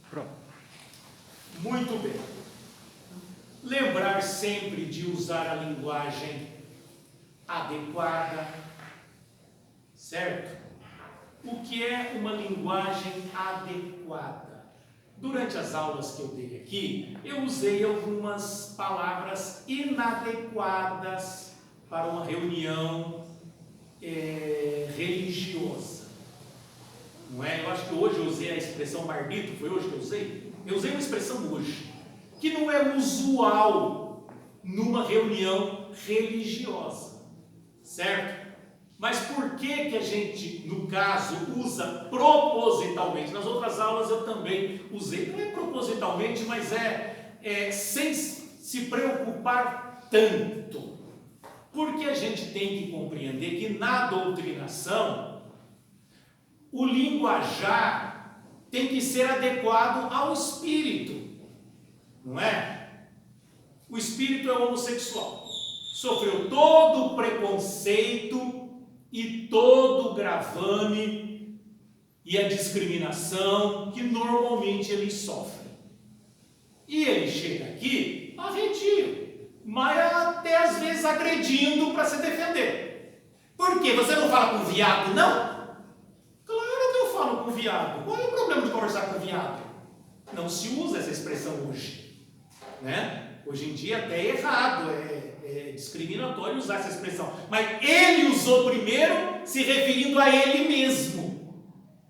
Pronto. Muito bem. Lembrar sempre de usar a linguagem adequada, certo? O que é uma linguagem adequada? Durante as aulas que eu dei aqui, eu usei algumas palavras inadequadas para uma reunião religiosa. Não é? Eu acho que hoje eu usei a expressão mardito, foi hoje que eu usei? Eu usei uma expressão hoje, que não é usual numa reunião religiosa, certo? Mas por que a gente, no caso, usa propositalmente? Nas outras aulas eu também usei, não é propositalmente, mas sem se preocupar tanto. Porque a gente tem que compreender que na doutrinação, o linguajar tem que ser adequado ao espírito, não é? O espírito é homossexual, sofreu todo o preconceito e todo o gravame e a discriminação que normalmente ele sofre. E ele chega aqui arredio, mas até às vezes agredindo para se defender. Por quê? Você não fala com viado, não? Claro que eu falo com viado. Qual é o problema de conversar com viado? Não se usa essa expressão hoje, né? Hoje em dia até é errado, é discriminatório usar essa expressão. Mas ele usou primeiro se referindo a ele mesmo.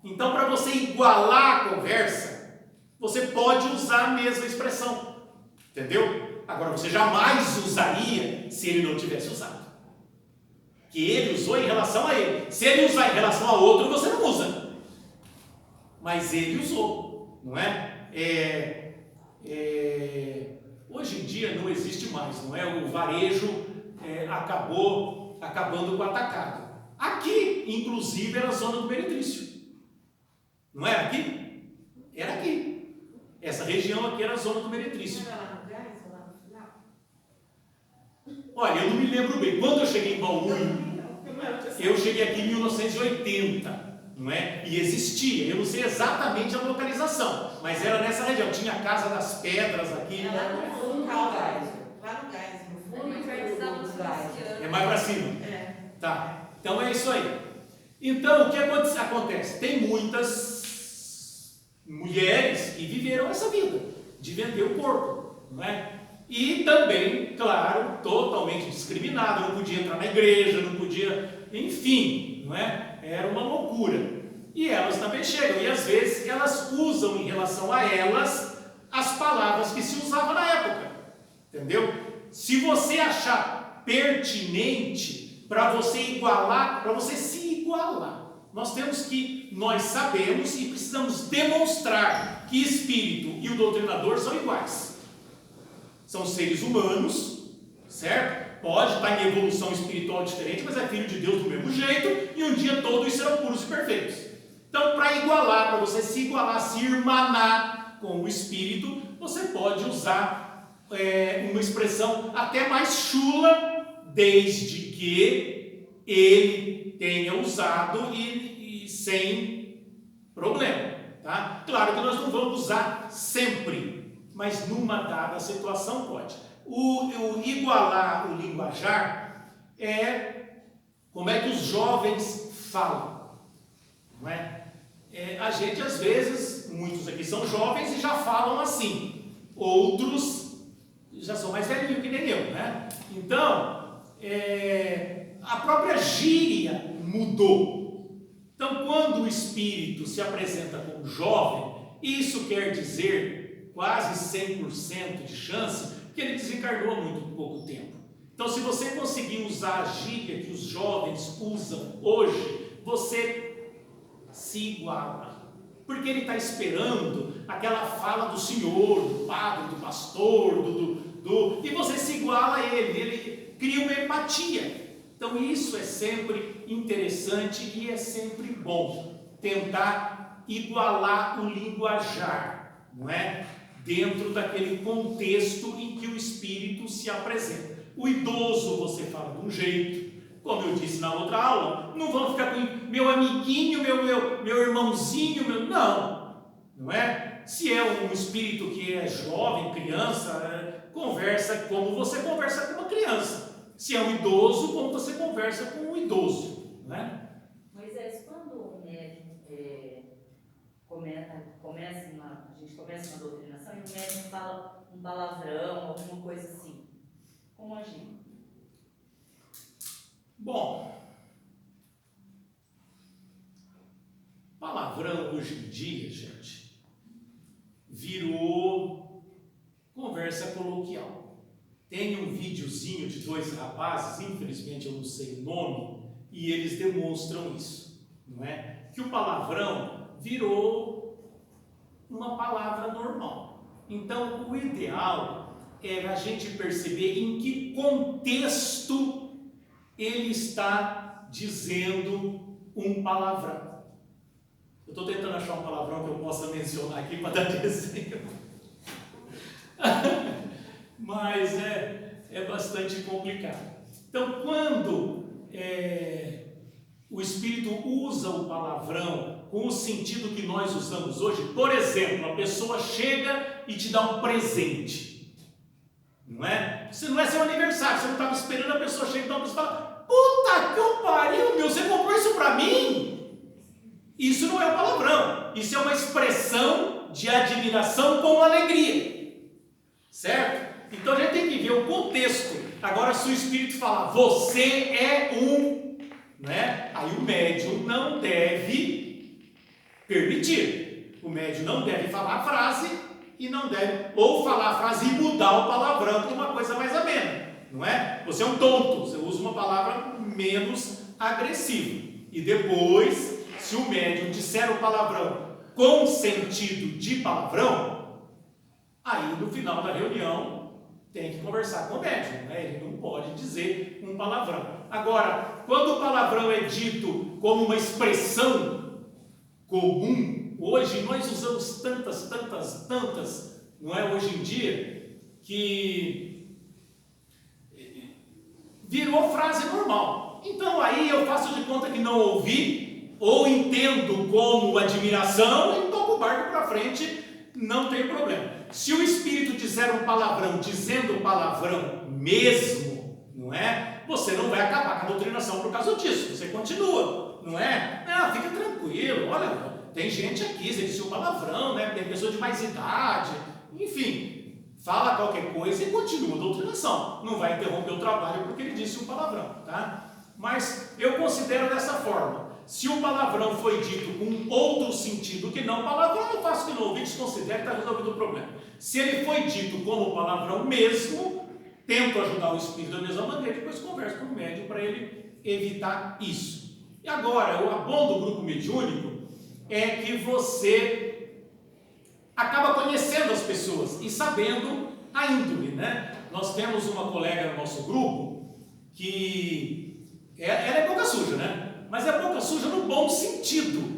Então, para você igualar a conversa, você pode usar a mesma expressão. Entendeu? Agora, você jamais usaria se ele não tivesse usado. Que ele usou em relação a ele. Se ele usar em relação a outro, você não usa. Mas ele usou, não é? Hoje em dia não existe mais, não é? O varejo acabou acabando com o atacado. Aqui, inclusive, era a zona do Meretrício. Não era aqui? Era aqui. Essa região aqui era a zona do Meretrício. Olha, eu não me lembro bem. Quando eu cheguei em Bauru, eu cheguei aqui em 1980. Não é? E existia, eu não sei exatamente a localização, mas era nessa região, tinha a Casa das Pedras aqui. Lá no fundo, lá no gás, no fundo, é mais para cima? Tá, então é isso aí. Então, o que acontece? Tem muitas mulheres que viveram essa vida, de vender o corpo, não é? E também, claro, totalmente discriminada, não podia entrar na igreja, não podia, enfim, não é? Era uma loucura. E elas também chegam, e às vezes elas usam em relação a elas as palavras que se usavam na época. Entendeu? Se você achar pertinente para você igualar, para você se igualar, nós sabemos e precisamos demonstrar que espírito e o doutrinador são iguais. São seres humanos, certo? Pode estar em evolução espiritual diferente, mas é filho de Deus do mesmo jeito, e um dia todos serão puros e perfeitos. Então, para igualar, para você se igualar, se irmanar com o espírito, você pode usar uma expressão até mais chula, desde que ele tenha usado e sem problema. Tá? Claro que nós não vamos usar sempre, mas numa dada situação pode. O igualar o linguajar como é que os jovens falam, não é? A gente às vezes, muitos aqui são jovens e já falam assim, outros já são mais velhinhos que nem eu, né? Então, a própria gíria mudou. Então, quando o espírito se apresenta como jovem, isso quer dizer quase 100% de chance que ele desencarnou há muito pouco tempo. Então, se você conseguir usar a gíria que os jovens usam hoje, você se iguala. Porque ele está esperando aquela fala do senhor, do padre, do pastor, e você se iguala a ele cria uma empatia. Então, isso é sempre interessante e é sempre bom. Tentar igualar o linguajar, não é? Dentro daquele contexto em que o espírito se apresenta. O idoso você fala de um jeito, como eu disse na outra aula, não vão ficar com meu amiguinho, meu irmãozinho, não é? Se é um espírito que é jovem, criança, conversa como você conversa com uma criança. Se é um idoso, como você conversa com um idoso, né? Moisés, quando o médium a gente começa uma doutrinação e o médium fala um palavrão, alguma coisa assim, como agir? Bom, palavrão hoje em dia, gente, virou conversa coloquial. Tem um videozinho de 2 rapazes, infelizmente eu não sei o nome, e eles demonstram isso, não é? Que o palavrão virou uma palavra normal. Então, o ideal é a gente perceber em que contexto ele está dizendo um palavrão. Eu estou tentando achar um palavrão que eu possa mencionar aqui para dar de exemplo. Mas é bastante complicado. Então, quando o Espírito usa o palavrão com o sentido que nós usamos hoje, por exemplo, a pessoa chega e te dá um presente, não é? Você não é seu aniversário, você não estava esperando, a pessoa chega e dá um presente e fala: puta que eu pariu, meu, você comprou isso para mim? Isso não é um palavrão, isso é uma expressão de admiração com alegria, certo? Então a gente tem que ver o contexto. Agora, se o Espírito falar, você é um, né? Aí o médium não deve permitir. O médium não deve falar a frase e não deve, ou falar a frase e mudar o palavrão para uma coisa mais amena, não é? Você é um tonto, você usa uma palavra menos agressiva. E depois, se o médium disser o palavrão com sentido de palavrão, aí no final da reunião tem que conversar com o médium, né? Ele não pode dizer um palavrão. Agora, quando o palavrão é dito como uma expressão comum, hoje nós usamos tantas, não é? Hoje em dia, que virou frase normal. Então aí eu faço de conta que não ouvi, ou entendo como admiração e toco o barco para frente, não tem problema. Se o Espírito disser um palavrão, dizendo palavrão mesmo, não é? Você não vai acabar com a doutrinação por causa disso, você continua, não é? Não, fica tranquilo, olha, tem gente aqui, você disse um palavrão, né? Tem pessoa de mais idade, enfim, fala qualquer coisa e continua a doutrinação, não vai interromper o trabalho porque ele disse um palavrão, tá? Mas eu considero dessa forma. Se o palavrão foi dito com outro sentido que não palavrão, eu faço que não ouvi, desconsidero que está resolvido o problema. Se ele foi dito como palavrão mesmo, tento ajudar o Espírito da mesma maneira, depois converso com o médium para ele evitar isso. E agora, o bom do grupo mediúnico é que você acaba conhecendo as pessoas e sabendo a índole, né? Nós temos uma colega no nosso grupo que ela é boca suja, né? Mas é boca suja no bom sentido.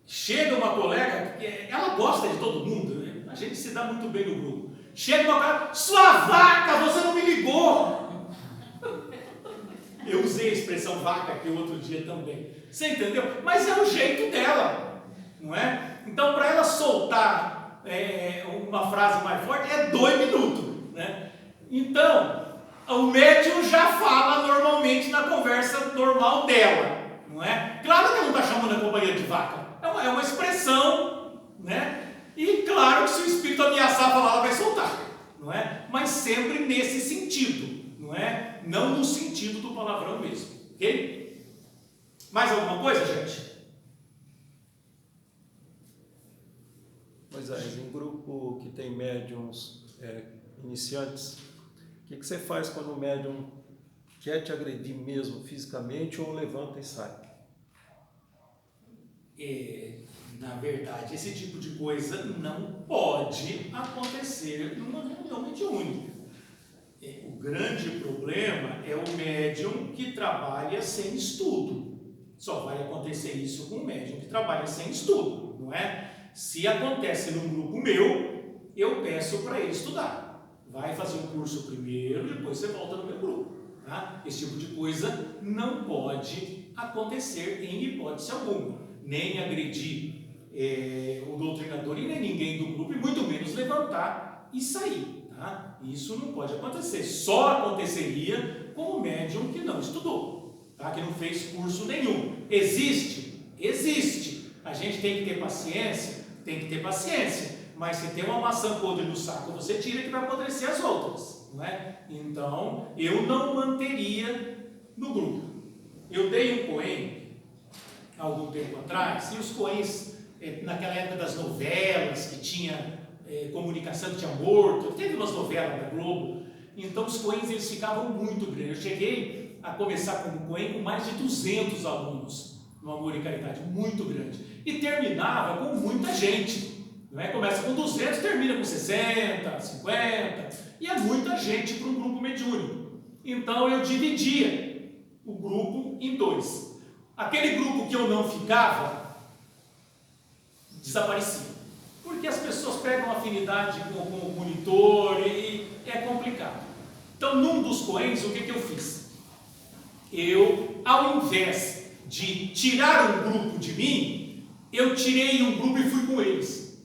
Chega uma colega, ela gosta de todo mundo, né? A gente se dá muito bem no grupo. Chega uma colega, sua vaca, você não me ligou. Eu usei a expressão vaca aqui outro dia também. Você entendeu? Mas é o jeito dela, não é? Então, para ela soltar uma frase mais forte, é 2 minutos, né? Então, o médium já fala normalmente na conversa normal dela, não é? Claro que ela não está chamando a companheira de vaca, é uma expressão, né? E claro que se o espírito ameaçar falar, ela vai soltar, não é? Mas sempre nesse sentido, não é? Não no sentido do palavrão mesmo, ok? Mais alguma coisa, gente? Moisés, em grupo que tem médiums iniciantes, o que você faz quando o médium quer te agredir mesmo fisicamente ou levanta e sai? Na verdade, esse tipo de coisa não pode acontecer numa reunião mediúnica. O grande problema é o médium que trabalha sem estudo. Só vai acontecer isso com o médium que trabalha sem estudo, não é? Se acontece num grupo meu, eu peço para ele estudar. Vai fazer um curso primeiro e depois você volta no meu grupo, tá? Esse tipo de coisa não pode acontecer em hipótese alguma. nem agredir o doutrinador e nem ninguém do grupo, e muito menos levantar e sair. Tá? Isso não pode acontecer. Só aconteceria com o médium que não estudou, tá? Que não fez curso nenhum. Existe? Existe. A gente tem que ter paciência? Tem que ter paciência. Mas se tem uma maçã podre no saco, você tira que vai apodrecer as outras. Não é? Então, eu não manteria no grupo. Eu dei um coen algum tempo atrás, e os coens, naquela época das novelas, que tinha comunicação que tinha morto, teve umas novelas da Globo, então os coens eles ficavam muito grandes. Eu cheguei a começar como coen com mais de 200 alunos no Amor e Caridade, muito grande, e terminava com muita gente, não é? Começa com 200, termina com 60, 50, e é muita gente para um grupo mediúnico. Então eu dividia o grupo em dois. Aquele grupo que eu não ficava, desaparecia. Porque as pessoas pegam afinidade com o monitor e é complicado. Então, num dos coens, o que eu fiz? Eu, ao invés de tirar um grupo de mim, eu tirei um grupo e fui com eles.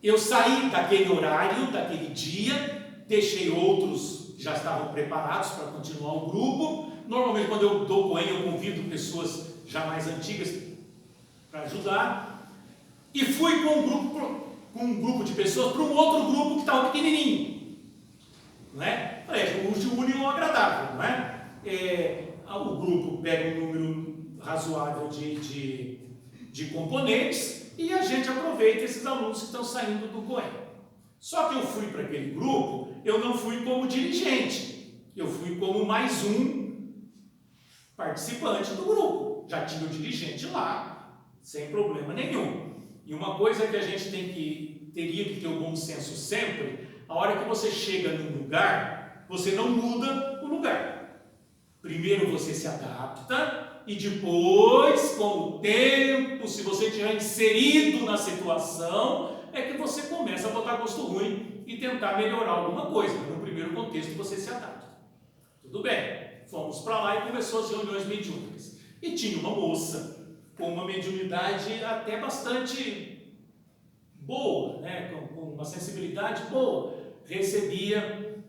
Eu saí daquele horário, daquele dia, deixei outros que já estavam preparados para continuar o grupo. Normalmente, quando eu dou coen, eu convido pessoas já mais antigas para ajudar. E fui com um grupo de pessoas para um outro grupo que estava pequenininho. Não é? O único é agradável, não é? O grupo pega um número razoável de componentes e a gente aproveita esses alunos que estão saindo do coen. Só que eu fui para aquele grupo, eu não fui como dirigente, eu fui como mais um participante do grupo. Já tinha o dirigente lá, sem problema nenhum. E uma coisa que a gente teria que ter o bom senso sempre, a hora que você chega num lugar, você não muda o lugar. Primeiro você se adapta e depois, com o tempo, se você estiver inserido na situação, é que você começa a botar gosto ruim e tentar melhorar alguma coisa. No primeiro contexto você se adapta. Tudo bem. Fomos para lá e começou as reuniões mediúnicas. E tinha uma moça com uma mediunidade até bastante boa, né? Com uma sensibilidade boa. Recebia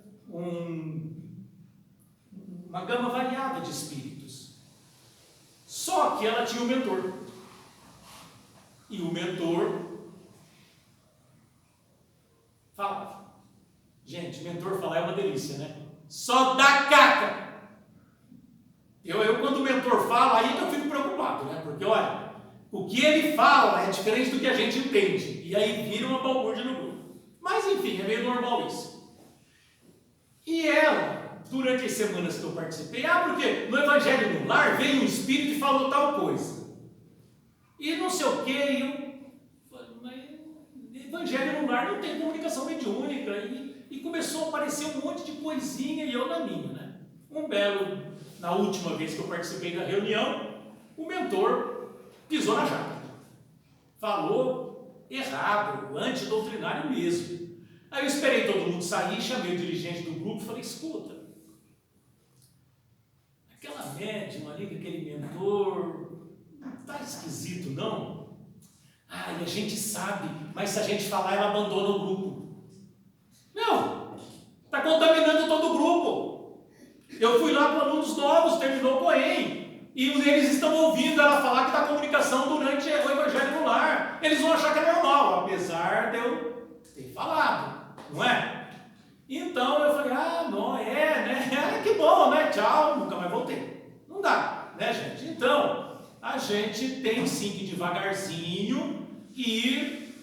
uma gama variada de espíritos. Só que ela tinha um mentor. E o mentor falava. Gente, mentor falar é uma delícia, né? Só dá caca! Eu quando o mentor fala, aí eu fico preocupado, né? Porque, olha, o que ele fala é diferente do que a gente entende. E aí vira uma balbúrdia no grupo. Mas, enfim, é meio normal isso. E ela, durante as semanas que eu participei, porque no Evangelho no Lar veio um espírito e falou tal coisa. E não sei o quê, mas Evangelho no Lar não tem comunicação mediúnica. E começou a aparecer um monte de coisinha e eu na minha, né? Na última vez que eu participei da reunião, o mentor pisou na jaca. Falou errado, antidoutrinário mesmo. Aí eu esperei todo mundo sair, chamei o dirigente do grupo e falei, escuta, aquela médium ali, aquele mentor, não está esquisito não? E a gente sabe, mas se a gente falar, ela abandona o grupo. Não, está contaminando todo o grupo. Eu fui lá com alunos novos, terminou o coen, e eles estão ouvindo ela falar que dá comunicação durante o Evangelho no Lar. Eles vão achar que é normal, apesar de eu ter falado, não é? Então eu falei, não, né? Que bom, né? Tchau, nunca mais voltei. Não dá, né, gente? Então, a gente tem sim que devagarzinho ir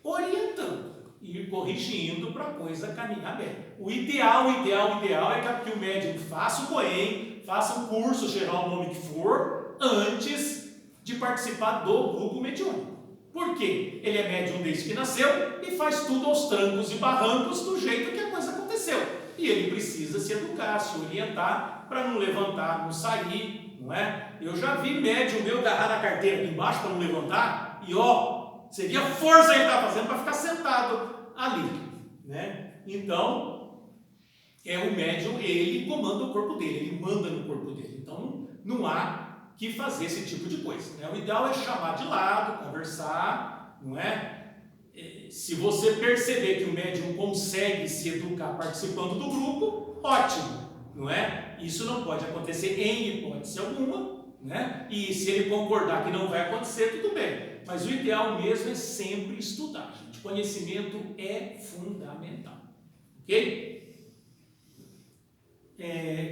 orientando, ir corrigindo para a coisa caminhar bem. O ideal é que o médium faça o coen, faça um curso, seja o nome que for, antes de participar do grupo mediúnico. Por quê? Ele é médium desde que nasceu e faz tudo aos trancos e barrancos do jeito que a coisa aconteceu. E ele precisa se educar, se orientar, para não levantar, não sair, não é? Eu já vi médium meu agarrar na carteira aqui embaixo para não levantar, e seria força ele está fazendo para ficar sentado ali, né? Então, o médium, ele comanda o corpo dele, ele manda no corpo dele. Então, não há que fazer esse tipo de coisa, né? O ideal é chamar de lado, conversar, não é? Se você perceber que o médium consegue se educar participando do grupo, ótimo, não é? Isso não pode acontecer em hipótese alguma, né? E se ele concordar que não vai acontecer, tudo bem. Mas o ideal mesmo é sempre estudar, gente. Conhecimento é fundamental, ok?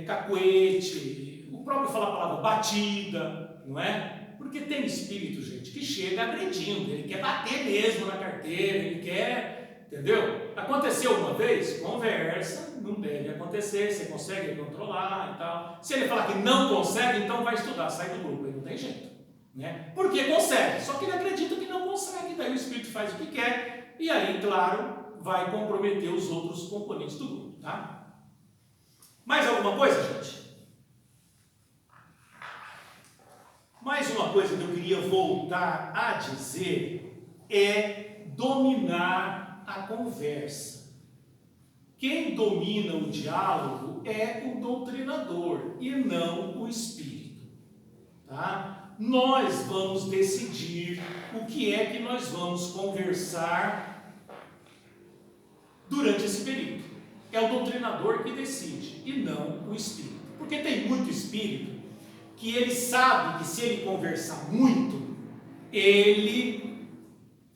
Cacuete, o próprio fala a palavra batida, não é? Porque tem espírito, gente, que chega agredindo, ele quer bater mesmo na carteira, ele quer, entendeu? Aconteceu uma vez, conversa, não deve acontecer, você consegue controlar e tal. Se ele falar que não consegue, então vai estudar, sai do grupo, aí não tem jeito, né? Porque consegue, só que ele acredita que não consegue, daí o espírito faz o que quer, e aí, claro, vai comprometer os outros componentes do grupo, tá? Mais alguma coisa, gente? Mais uma coisa que eu queria voltar a dizer é dominar a conversa. Quem domina o diálogo é o doutrinador e não o espírito, tá? Nós vamos decidir o que é que nós vamos conversar durante esse período. É o doutrinador que decide e não o espírito. Porque tem muito espírito que ele sabe que se ele conversar muito, ele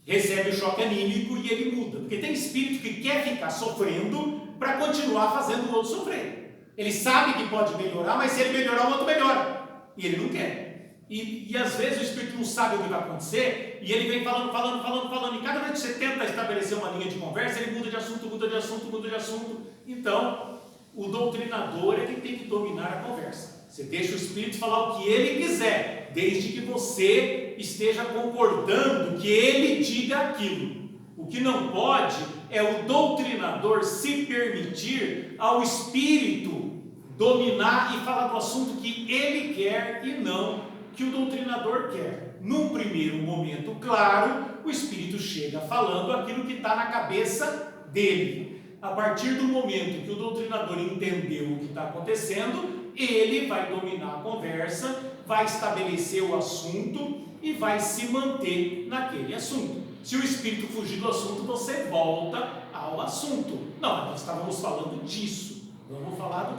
recebe o choque anímico e ele muda. Porque tem espírito que quer ficar sofrendo para continuar fazendo o outro sofrer. Ele sabe que pode melhorar, mas se ele melhorar, o outro melhora. E ele não quer. E às vezes o espírito não sabe o que vai acontecer, e ele vem falando. E cada vez que você tenta estabelecer uma linha de conversa, ele muda de assunto. Então, o doutrinador é quem tem que dominar a conversa. Você deixa o espírito falar o que ele quiser, desde que você esteja concordando que ele diga aquilo. O que não pode é o doutrinador se permitir ao espírito dominar e falar do assunto que ele quer e não que o doutrinador quer. Num primeiro momento, claro, o espírito chega falando aquilo que está na cabeça dele. A partir do momento que o doutrinador entendeu o que está acontecendo, ele vai dominar a conversa, vai estabelecer o assunto e vai se manter naquele assunto. Se o espírito fugir do assunto, você volta ao assunto. Não, nós estávamos falando disso. Vamos falar do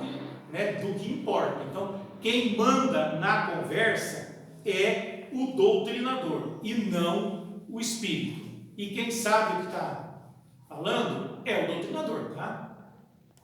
que importa. Então, quem manda na conversa é o doutrinador e não o espírito. E quem sabe o que está falando é o doutrinador, tá?